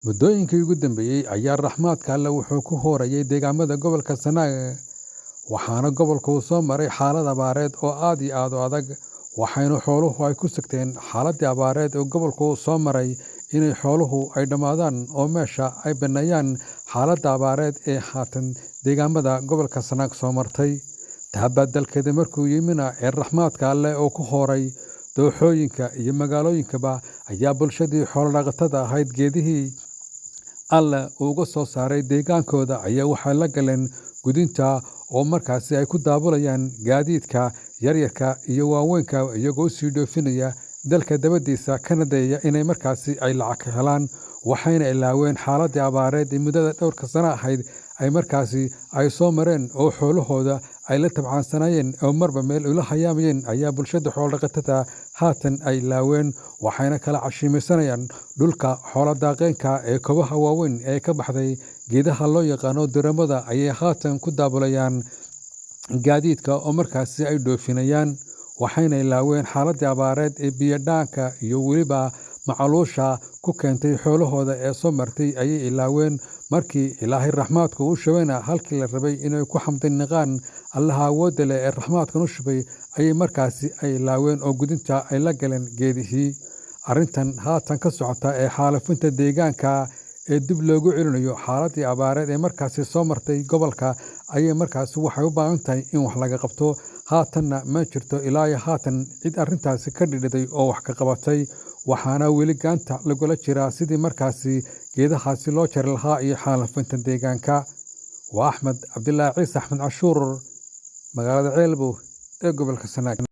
Muddooyinkii ugu dambeeyay ayaa raxmaadka Alle wuxuu ku hoorayay deegaamada gobolka Sanaag, waxaana gobolku uu soo maray xaalad abaareed oo aad iyo aad u adag, waxayna xooluhu ay ku sugteen xaaladii abaareed oo gobolku soo maray inay xooluhu ay dhammaadaan oo meesha ay baneeyaan xaaladda abaareed ee haatan deegaamada gobolka Sanaag soo martay. Tabaddalkeeda markuu yimina ee raxmaadka Alle oo ku hooray dooxooyinka iyo magaalooyinkaba ayaa bulshadii xoolo-dhaqatada ahayd geedihii Alle uga soo saaray deegaankooda ayaa waxay la galeen gudinta oo markaasi ay ku daabulayaan gaadiidka yaryarka iyo waaweynka iyagoo u sii dhoofinaya dalka dabadiisa kana dayaya inay markaasi ay lacag ka helaan, waxayna ilaaween xaaladii abaareed ee muddada dhowrka sano ahayd ay markaasi ay soo mareen oo xoolahooda ay la tabcaansanaayeen oo marba meel ula hayaamayeen ayaa bulshada xoolo-dhaqatada haatan ay ilaaween, waxayna kala cashimaysanayaan dhulka xoolo-daaqeenka ee kobaha waaweyn ee ka baxday geedaha loo yaqaano diramada ayay haatan ku daabulayaan gaadiidka oo markaasi ay dhoofinayaan, waxayna ilaaween xaaladii abaareed ee biyo-dhaanka iyo weliba macaluusha ku keentay xoolahooda ee soo martay ayay ilaaween. Markii Ilaahay raxmaadka u shubayna halkii la rabay inay ku xamdinaqaan Allaha awoodda leh ee raxmaadkan u shubay ayay markaasi ay ilaaween oo gudinta ay la galeen geedihii. Arrintan haatan ka socota ee xaalufinta deegaanka ee dib loogu celinayo xaaladii abaareed ee markaasi soo martay gobolka ayay markaasi waxay u baahan tahay in wax laga qabto. Haatanna ma jirto ilaa iyo haatan cid arrintaasi ka dhidhiday oo wax ka qabatay, waxaana weli gacanta lagula jiraa sidii markaasi geedahaasi loo jari lahaa iyo xaalufinta deegaanka. Waa Axmed Cabdilaahi Ciise Axmed Cashuur, magaalada Ceelbow ee gobolka Sanaag.